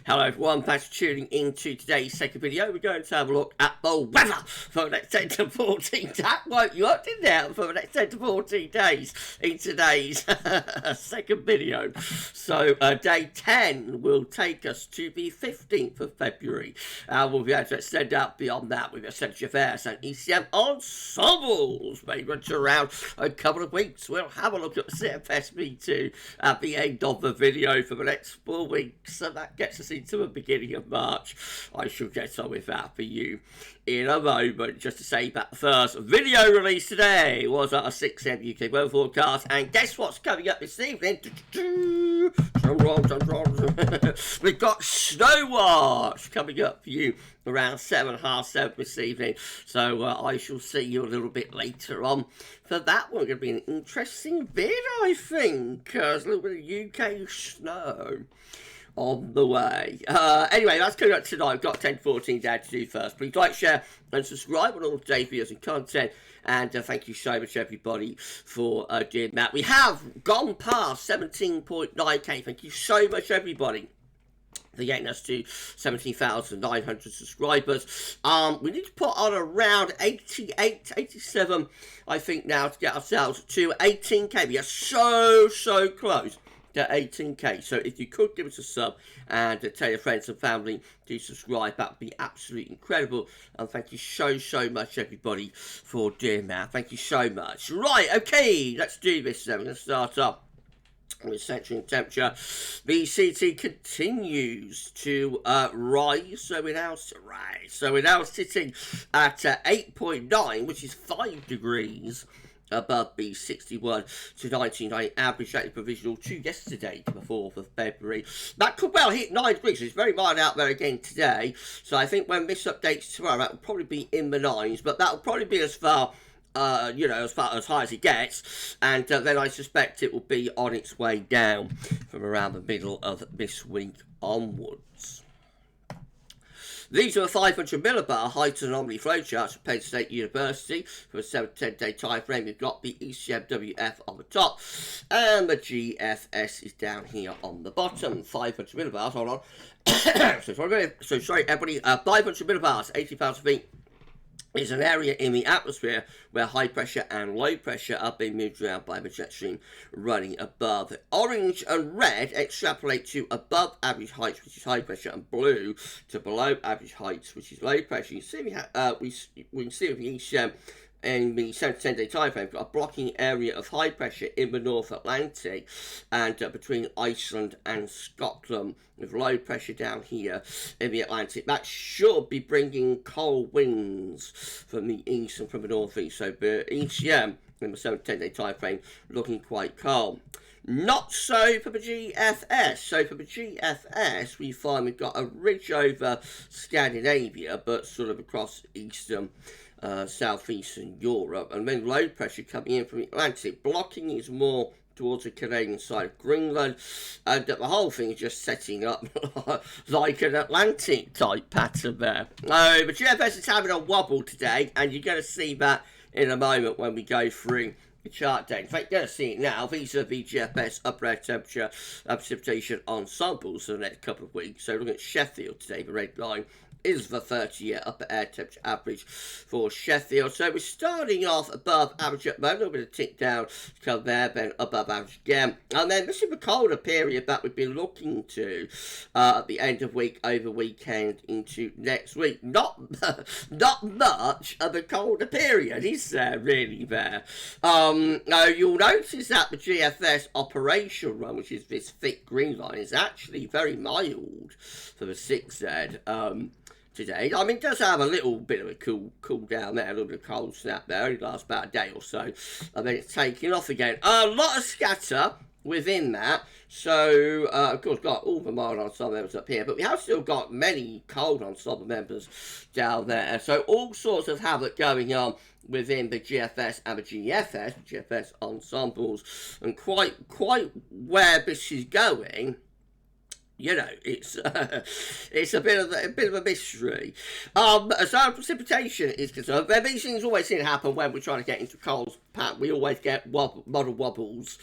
Hello everyone, thanks for tuning into today's second video. We're going to have a look at the weather for the next 10 to 14 days. That woke you up, didn't it? For the next 10 to 14 days in today's second video. So day 10 will take us to the 15th of February. We'll be able to extend out beyond that with GFS and ECM ensembles. Maybe around a couple of weeks. We'll have a look at the CFS V2 at the end of the video for the next 4 weeks. So that gets us into the beginning of March. I shall get on with that for you in a moment. Just to say that the first video release today was at a 6 a.m. UK weather forecast, and guess what's coming up this evening? We've got Snow Watch coming up for you around 7, half 7 this evening. So I shall see you a little bit later on for that one. Going to be an interesting vid, I think. There's a little bit of UK snow on the way. Anyway, that's coming up tonight. I've got 10 to 14 days to do first. Please like, share, and subscribe on all today's videos and content. And thank you so much, everybody, for doing that. We have gone past 17.9k. Thank you so much, everybody, for getting us to 17,900 subscribers. We need to put on around 88, 87, I think, now to get ourselves to 18k. We are so close to 18k. So if you could give us a sub and tell your friends and family to subscribe, that would be absolutely incredible. And thank you so much, everybody, for doing that. Thank you so much. Right, okay, let's do this then. We're going to start up with central temperature. The CT continues to rise, so we're now sitting at 8.9, which is 5 degrees above the 61 to 99 average daily provisional to yesterday, the 4th of February. That could well hit 9 degrees. It's very mild out there again today. So I think when this updates tomorrow, that will probably be in the 9s, but that will probably be as far as high as it gets, and then I suspect it will be on its way down from around the middle of this week onwards. These are the 500 millibar height anomaly flowcharts from Penn State University for a 7 to 10 day time frame. We've got the ECMWF on the top, and the GFS is down here on the bottom. 500 millibars, hold on. so sorry, everybody. 500 millibars, 80,000 feet, is an area in the atmosphere where high pressure and low pressure are being moved around by the jet stream running above. Orange and red extrapolate to above average heights, which is high pressure, and blue to below average heights, which is low pressure. You see, we can see with each in the 7 to 10 day time frame, we've got a blocking area of high pressure in the North Atlantic and between Iceland and Scotland, with low pressure down here in the Atlantic. That should be bringing cold winds from the east and from the northeast. So the ECM in the 7 to 10 day time frame looking quite calm. Not so for the GFS. So for the GFS, we find we've got a ridge over Scandinavia, but sort of across eastern southeastern Europe, and then low pressure coming in from the Atlantic. Blocking is more towards the Canadian side of Greenland, and the whole thing is just setting up like an Atlantic type pattern there. The GFS is having a wobble today, and you're going to see that in a moment when we go through the chart data. In fact, you're going to see it now. These are the GFS upper air temperature precipitation ensembles for the next couple of weeks. So looking at Sheffield today, the red line is the 30-year upper air temperature average for Sheffield. So we're starting off above average at the moment, a little bit of tick down to come there, then above average again. And then this is the colder period that we've been looking to at the end of week, over weekend, into next week. Not much of a colder period, is there really there? Now you'll notice that the GFS operation run, which is this thick green line, is actually very mild for the 6Z. Today, I mean, it does have a little bit of a cool down there, a little bit of cold snap there. Only lasts about a day or so, and then it's taking off again. A lot of scatter within that. So, of course, got all the mild ensemble members up here, but we have still got many cold ensemble members down there. So, all sorts of havoc going on within the GFS and the GFS ensembles, and quite where this is going you know, it's a bit of a mystery. As far as precipitation is concerned, these things always seem to happen when we're trying to get into cold pattern. We always get model wobbles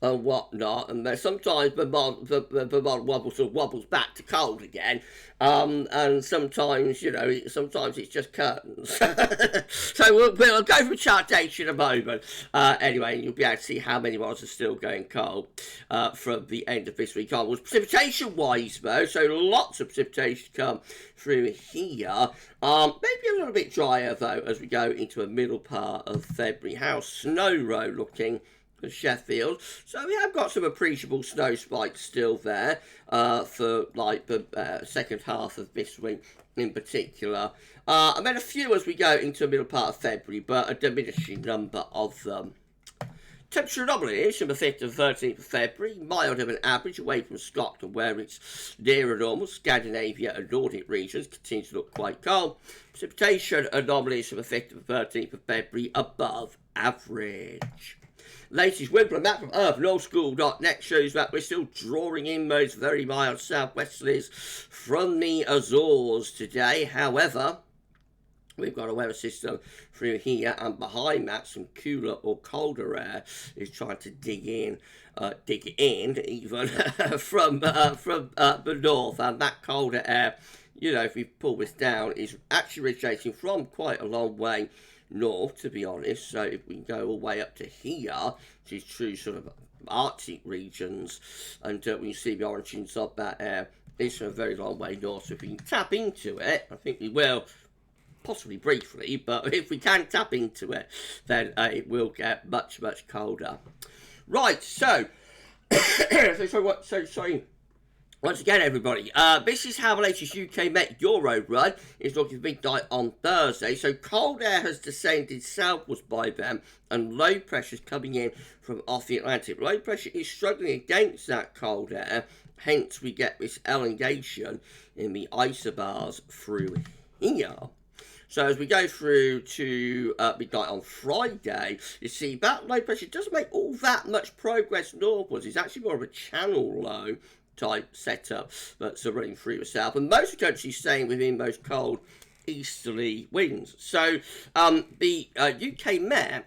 and whatnot, and sometimes the model wobble sort of wobbles back to cold again. And sometimes, you know, sometimes it's just curtains. So we'll go for chart data in a moment. Anyway, you'll be able to see how many models are still going cold from the end of this week onwards. Precipitation-wise, though, so lots of precipitation come through here. Maybe a little bit drier, though, as we go into the middle part of February. How's Snow Row looking? Sheffield, so we have got some appreciable snow spikes still there for like the second half of this week in particular, and then a few as we go into the middle part of February, but a diminishing number of them. Temperature anomalies from the 5th to the 13th of February, milder than average away from Scotland where it's nearer normal. Scandinavia and Nordic regions continue to look quite cold. Precipitation anomalies from the 5th to the 13th of February above average. Latest Windflow Map from urbanoldschool.net shows that we're still drawing in those very mild southwesterlies from the Azores today. However, we've got a weather system through here, and behind that, some cooler or colder air is trying to dig in even from the north, and that colder air, you know, if we pull this down, is actually originating from quite a long way north, to be honest. So if we go all the way up to here, which is true sort of Arctic regions, and when you see the origins of that air, it's from a very long way north. So if we can tap into it, I think we will, possibly briefly, but if we can tap into it, then it will get much, much colder. Right, so, sorry. Once again, everybody, this is how the latest UK Met Euro run is looking for midnight on Thursday. So cold air has descended southwards by then, and low pressure is coming in from off the Atlantic. Low pressure is struggling against that cold air, hence we get this elongation in the isobars through here. So as we go through to midnight on Friday, you see that low pressure doesn't make all that much progress northwards. It's actually more of a channel low type setup that's running through the south, and most of the country staying within those cold easterly winds. So the UK Met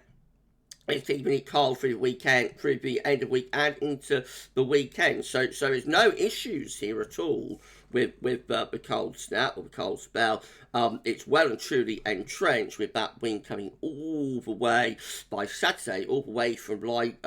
is keeping it cold through the weekend, through the end of the week and into the weekend. So there's no issues here at all with the cold snap or the cold spell. It's well and truly entrenched, with that wind coming all the way by Saturday, all the way from like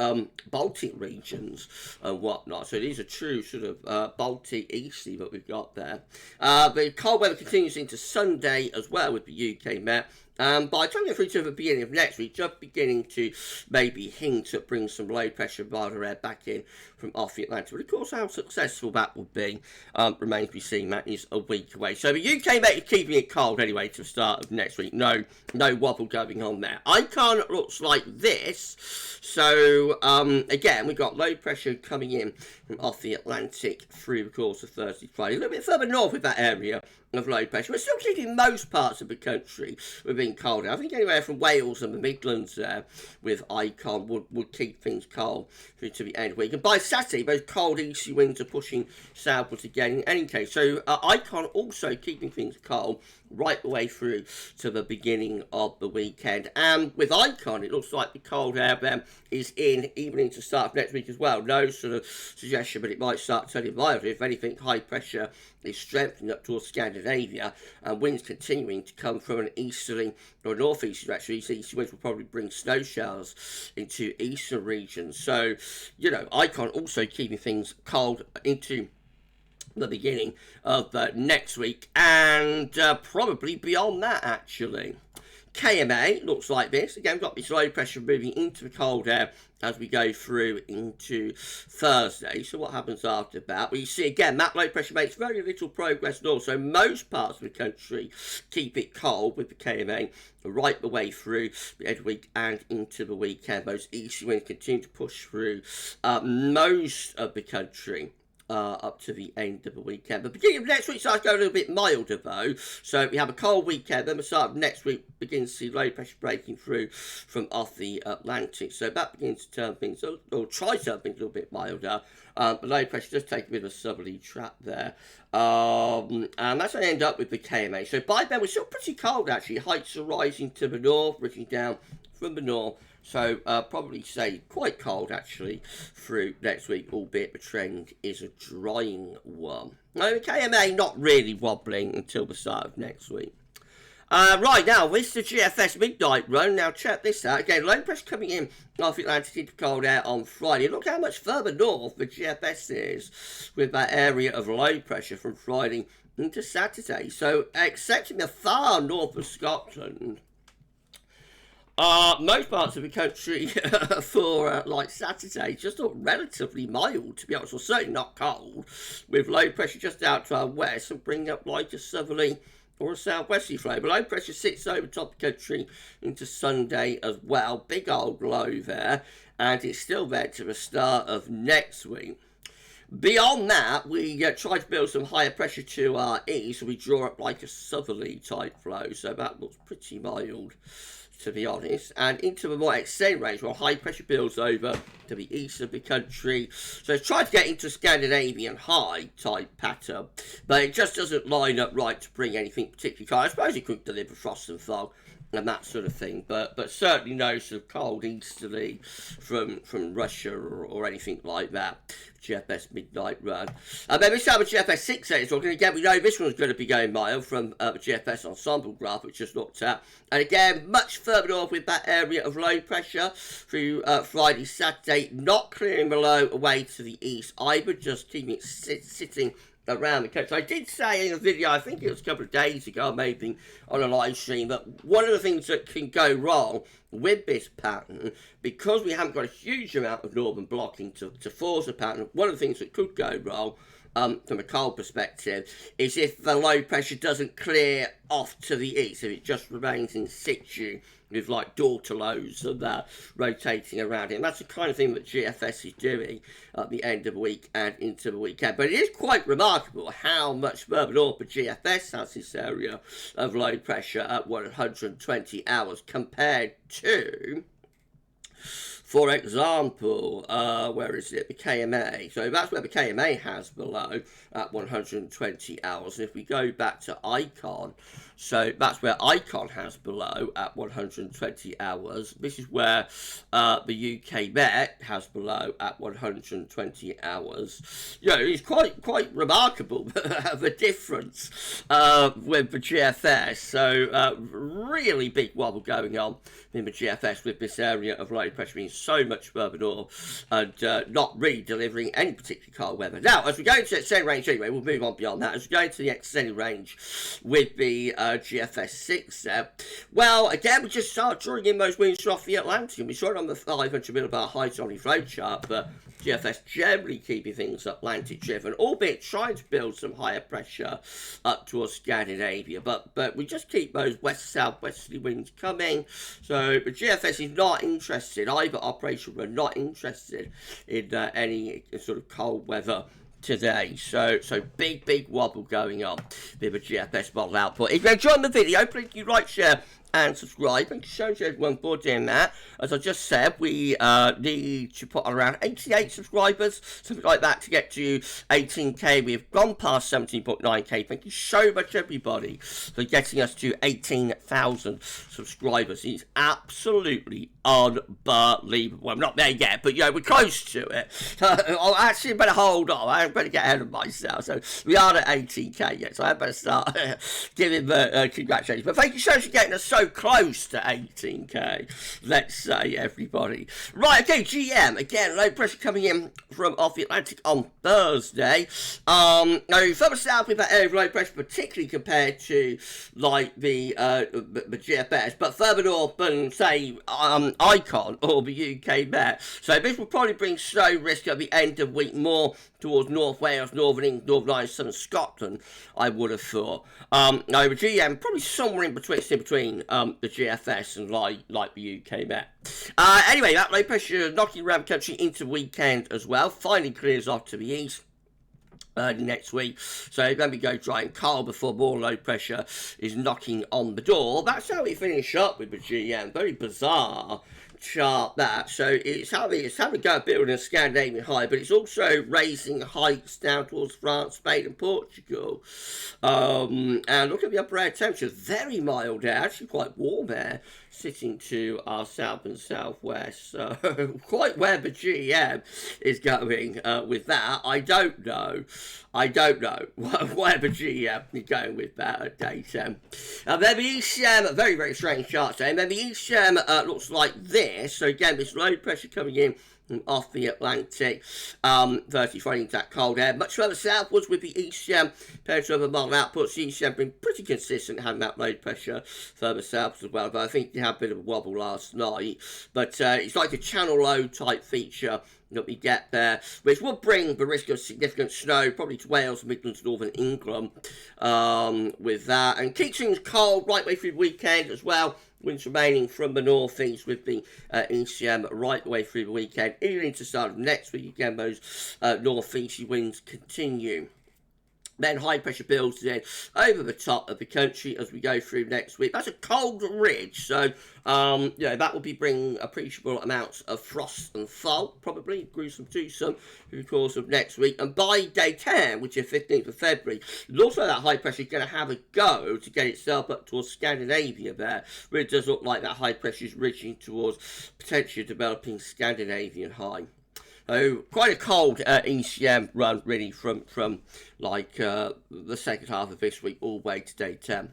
Baltic regions and whatnot. So these are true sort of Baltic easterly that we've got there. The cold weather continues into Sunday as well with the UK Met. By the time we get through to the beginning of next week, just beginning to maybe hint at bringing some low pressure milder air back in from off the Atlantic. But of course, how successful that will be remains to be seen. That is a week away. So the UK Met is keeping it cold anyway to the start of next week. No wobble going on there. Icon looks like this. So again, we've got low pressure coming in from off the Atlantic through the course of Thursday, Friday. A little bit further north with that area of low pressure. We're still keeping most parts of the country within colder. I think anywhere from Wales and the Midlands there with Icon would keep things cold through to the end of the week. And by Saturday, those cold easterly winds are pushing southwards again in any case. So Icon also keeping things cold right the way through to the beginning of the weekend. And with Icon, it looks like the cold air there is in even into the start of next week as well. No sort of suggestion, but it might start turning milder. If anything, high pressure is strengthening up towards Scandinavia, and winds continuing to come from an easterly or northeasterly direction. These easterly winds will probably bring snow showers into eastern regions. So, you know, Icon also keeping things cold into the beginning of next week, and probably beyond that, actually. KMA looks like this. Again, we've got this low pressure moving into the cold air as we go through into Thursday. So what happens after that? Well, you see again, that low pressure makes very little progress north. So most parts of the country keep it cold with the KMA right the way through the end of the week and into the weekend. Those easterly winds continue to push through most of the country up to the end of the weekend. But beginning of next week starts going a little bit milder though. So we have a cold weekend, then the start of next week begins to see low pressure breaking through from off the Atlantic. So that begins to turn things, or try to turn things a little bit milder. But low pressure does take a bit of a southerly trap there. And that's going to end up with the KMA. So by then we're still pretty cold actually. Heights are rising to the north, reaching down from the north. So probably say quite cold actually through next week, albeit the trend is a drying one. Now, the KMA not really wobbling until the start of next week. Right, now, this is the GFS midnight run. Now, check this out. Again, low pressure coming in off Atlantic into cold air on Friday. Look how much further north the GFS is with that area of low pressure from Friday into Saturday. So, excepting the far north of Scotland, most parts of the country for like Saturday just look relatively mild, to be honest, or certainly not cold, with low pressure just out to our west and bringing up like a southerly or a southwesterly flow. But low pressure sits over top of the country into Sunday as well. Big old low there, and it's still there to the start of next week. Beyond that, we try to build some higher pressure to our east, so we draw up like a southerly type flow, so that looks pretty mild, to be honest, and into the more extended range where high pressure builds over to the east of the country. So it's trying to get into Scandinavian high type pattern, but it just doesn't line up right to bring anything particularly cold. I suppose it could deliver frost and fog and that sort of thing, but certainly no sort of cold easterly from Russia or anything like that. GFS midnight run. Then we start with GFS 6 talking again. We know this one's going to be going mild from the GFS Ensemble graph, which just looked at. And again, much further north with that area of low pressure through Friday, Saturday, not clearing the low away to the east either, just keeping it sitting around the country. I did say in a video, I think it was a couple of days ago, maybe on a live stream, that one of the things that can go wrong with this pattern, because we haven't got a huge amount of northern blocking to force the pattern, one of the things that could go wrong from a cold perspective is if the low pressure doesn't clear off to the east, if it just remains in situ with like daughter lows and that rotating around it. And that's the kind of thing that GFS is doing at the end of the week and into the weekend. But it is quite remarkable how much further north the GFS has this area of low pressure at 120 hours compared to, for example, where is it? The KMA. So that's where the KMA has below at 120 hours. And if we go back to Icon, so that's where Icon has below at 120 hours. This is where the UK Met has below at 120 hours. You know, it's quite remarkable the difference with the GFS. So really big wobble going on in the GFS with this area of low pressure being so much further north and not really delivering any particular cold weather. Now, as we go into the extended range anyway, we'll move on beyond that. As we go into the extended range with the GFS 6 there, well, again, we just start drawing in those winds off the Atlantic. We saw it on the 500 millibar Height Anomalies flow chart, but GFS generally keeping things Atlantic driven, albeit trying to build some higher pressure up towards Scandinavia. But we just keep those west-southwesterly winds coming. So the GFS is not interested, either operation, we're not interested in any sort of cold weather today. So big wobble going on with the GFS model output. If you enjoyed the video, please do like, share and subscribe. Thank you so much everyone for doing that. As I just said, we need to put on around 88 subscribers, something like that, to get to 18k. We've gone past 17.9k. Thank you so much everybody for getting us to 18,000 subscribers. It's absolutely unbelievable. I'm not there yet, but you know, we're close to it. I actually better hold on. I better get ahead of myself. So we are at 18k yet, so I better start giving the congratulations. But thank you so much for getting us so close to 18k, let's say, everybody. Right, okay, GM, again, low pressure coming in from off the Atlantic on Thursday. Now, further south with that area of low pressure, particularly compared to, like, the GFS, but further north than, say, Icon or the UK Met. So this will probably bring snow risk at the end of week more towards North Wales, Northern England, Northern Ireland, Southern Scotland, I would have thought. Now, the GM, probably somewhere in between the GFS and like the UK Met. Anyway, that low pressure knocking around the country into weekend as well. Finally clears off to the east. early next week. So then we go dry and cold before more low pressure is knocking on the door. That's how we finish up with the GM. Very bizarre chart that. So it's having a go at building a Scandinavian high, but it's also raising heights down towards France, Spain and Portugal. And look at the upper air temperature, very mild there, actually quite warm there, sitting to our south and southwest. So quite where the GM is going with that. I don't know where the GM is going with that at day 10. Then the ECM, very, very strange chart today. And then the ECM looks like this. So again, this low pressure coming in off the Atlantic, 30 running into that cold air. Much further southwards with the ECM, compared to other model outputs, the ECM been pretty consistent having that low pressure further south as well. But I think they had a bit of a wobble last night. But it's like a channel low type feature that we get there, which will bring the risk of significant snow, probably to Wales, Midlands, Northern England, with that. And keeps things cold right way through the weekend as well. Winds remaining from the northeast with the ECM right the way through the weekend. Even into the start of next week, again, those northeasterly winds continue. Then high pressure builds in over the top of the country as we go through next week. That's a cold ridge, so that will be bringing appreciable amounts of frost and thaw, probably gruesome to some through the course of next week. And by day 10, which is 15th of February, also that high pressure is going to have a go to get itself up towards Scandinavia there, where it does look like that high pressure is reaching towards potentially developing Scandinavian high. So quite a cold ECM run really from like the second half of this week all the way to day 10.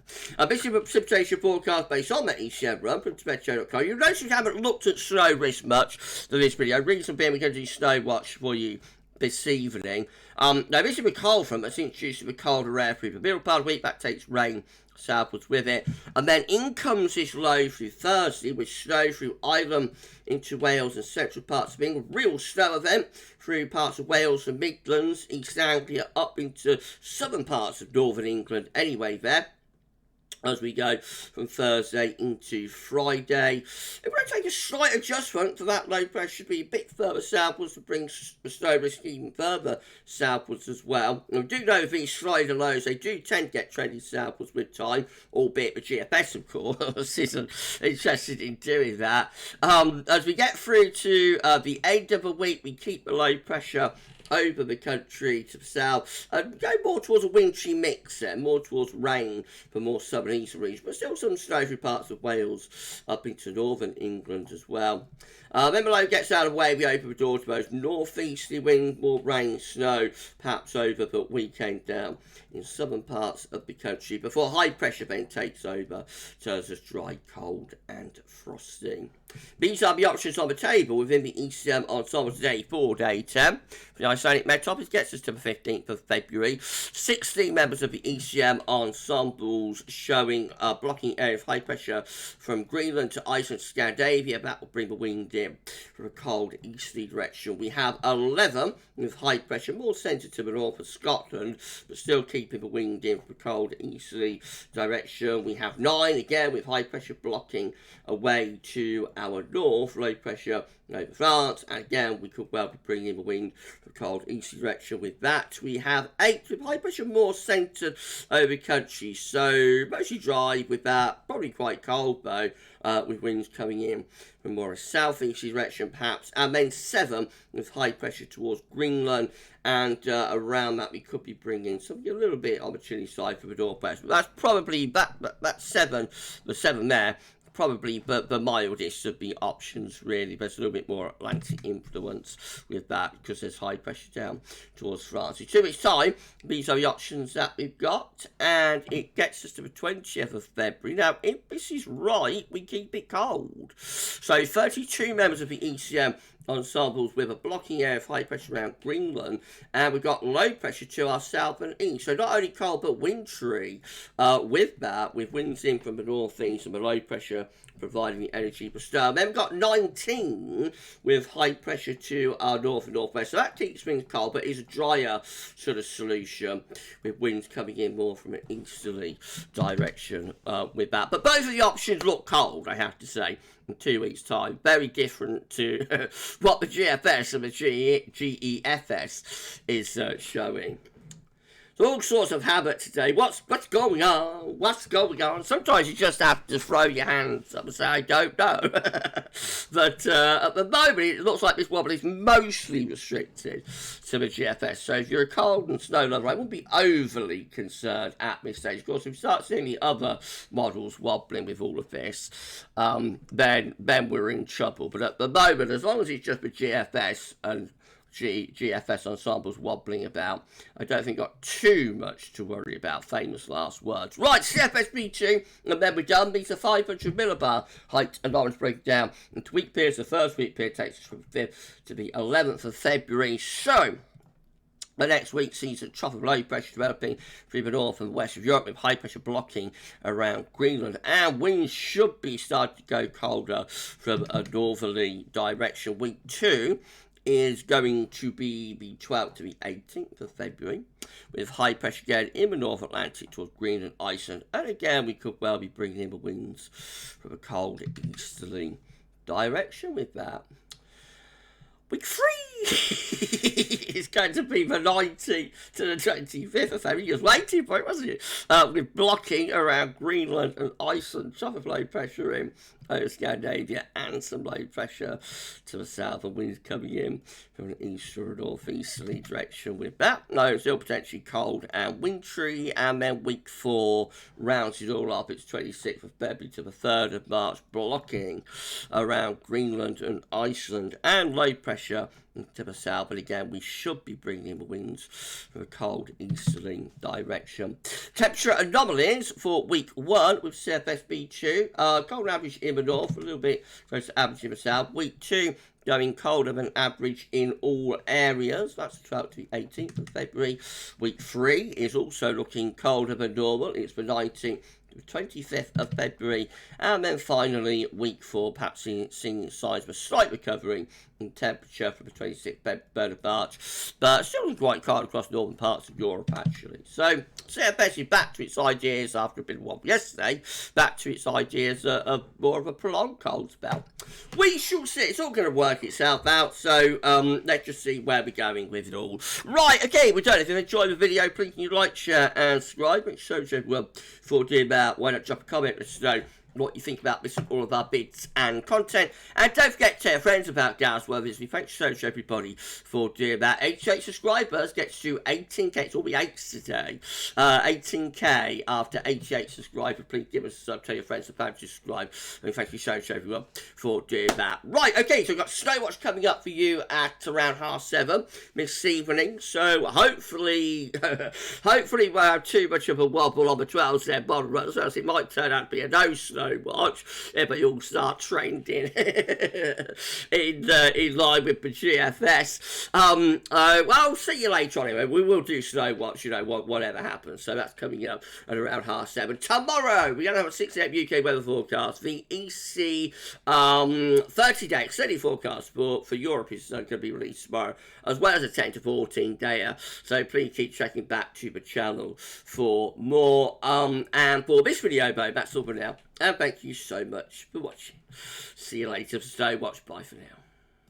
This is a precipitation forecast based on that ECM run from Meteo.com. You'll notice we haven't looked at snow risk much for this video. Reason being, we're going to do snow watch for you this evening. Now this is a cold front that's introducing the colder air through the middle part of the week. That takes rain southwards with it, and then in comes this low through Thursday with snow through Ireland into Wales and central parts of England. Real snow event through parts of Wales and Midlands, East Anglia up into southern parts of northern England anyway there, as we go from Thursday into Friday. It will take a slight adjustment for that low pressure to be a bit further southwards to bring the snow risk even further southwards as well. And we do know these slider lows, they do tend to get trending southwards with time, albeit the GFS, of course, isn't interested in doing that. As we get through to the end of the week, we keep the low pressure over the country to the south and go more towards a wintry mix there, more towards rain for more southern eastern regions, but still some snow through parts of Wales up into northern England as well. Then below gets out of the way, we open the door to those northeasterly winds, more rain, snow, perhaps over the weekend down in southern parts of the country before high pressure then takes over, turns us dry, cold and frosty. These are the options on the table within the ECM Ensemble today for day 10. For the Icelandic Metropis gets us to the 15th of February. 16 members of the ECM Ensembles showing a blocking area of high pressure from Greenland to Iceland to Scandinavia. That will bring the wind in from a cold easterly direction. We have 11 with high pressure, more centred to the north of Scotland, but still keeping the wind in from a cold easterly direction. We have 9 again with high pressure blocking away to our north, low pressure over France, and again we could well be bringing in the wind from cold easterly direction. With that, we have 8 with high pressure more centred over the country, so mostly dry with that, probably quite cold though, with winds coming in from more a southeasterly direction perhaps, and then 7 with high pressure towards Greenland, and around that we could be bringing something a little bit on the chilly side for the northwest. But that's probably that 7, the 7 there, probably the mildest of the options really. There's a little bit more Atlantic influence with that because there's high pressure down towards France. In 2 weeks time, these are the options that we've got, and it gets us to the 20th of February. Now, if this is right, we keep it cold. So 32 members of the ECM Ensembles with a blocking area of high pressure around Greenland, and we've got low pressure to our south and east, so not only cold but wintry with that, with winds in from the northeast and the low pressure providing the energy per star. Then we've got 19 with high pressure to our north and northwest, so that keeps things cold but is a drier sort of solution with winds coming in more from an easterly direction with that. But both of the options look cold, I have to say, in 2 weeks time. Very different to what the GFS and the GEFS is showing. all sorts of habit today. What's going on? What's going on? Sometimes you just have to throw your hands up and say, I don't know. But at the moment, it looks like this wobble is mostly restricted to the GFS. So if you're a cold and snow lover, I wouldn't be overly concerned at this stage. Of course, if you start seeing the other models wobbling with all of this, then we're in trouble. But at the moment, as long as it's just the GFS and GFS Ensembles wobbling about, I don't think got too much to worry about. Famous last words. Right, CFS V2, and then we're done. These are 500 millibar Height Anomalies breakdown. And week periods, the first week period takes us from the 5th to the 11th of February. So, the next week sees a trough of low pressure developing through the north and west of Europe with high pressure blocking around Greenland, and winds should be starting to go colder from a northerly direction. Week 2 is going to be the 12th to the 18th of February, with high pressure again in the North Atlantic towards Greenland, Iceland, and again we could well be bringing in the winds from a cold easterly direction with that. Week 3 is going to be the 19th to the 25th of February. You was waiting for it, wasn't it? With blocking around Greenland and Iceland, trough of low pressure in over Scandinavia, and some low pressure to the south, and winds coming in from an east or northeasterly direction with that. No, still potentially cold and wintry. And then week 4 rounds it all up. It's 26th of February to the 3rd of March, blocking around Greenland and Iceland, and low pressure to the south. But again, we should be bringing in the winds from a cold easterly direction. Temperature anomalies for week 1 with CFS V2. Cold average in the north, a little bit close to average in the south. Week 2 going colder than average in all areas. That's the 12th to the 18th of February. Week 3 is also looking colder than normal. It's the 19th to the 25th of February. And then finally, week 4, perhaps seeing signs of a slight recovery in temperature from the 26th of March, but still quite cold across northern parts of Europe, actually. So, CFS is back to its ideas after a bit of a wobble yesterday, back to its ideas of more of a prolonged cold spell. We shall see. It's all going to work itself out, so let's just see where we're going with it all. Right, okay, we're done. If you've enjoyed the video, please can you like, share, and subscribe. Make sure everyone for doing that. Why not drop a comment? Let us know what you think about this and all of our bits and content. And don't forget to tell your friends about GavsWeatherVids. Thanks so much, everybody, for doing that. 88 subscribers gets to 18k. It's all the 8s today. 18k after 88 subscribers. Please give us a sub. Tell your friends about to subscribe. And thank you so much, everyone, for doing that. Right, okay, so we've got Snow Watch coming up for you at around 7:30 this evening. So hopefully, hopefully we won't have too much of a wobble on the 12s there, bottom runners, else it might turn out to be a no snow watch, but you'll start trending in line with the GFS. Well, I'll see you later on anyway. We will do snow watch, you know, whatever happens. So that's coming up at around 7:30. Tomorrow, we're going to have a 6 a.m. UK weather forecast. The EC 30-day extended forecast for Europe is going to be released tomorrow, as well as a 10 to 14 dayer. So please keep checking back to the channel for more. And for this video, though, that's all for now. And thank you so much for watching. See you later. Stay watch. Bye for now.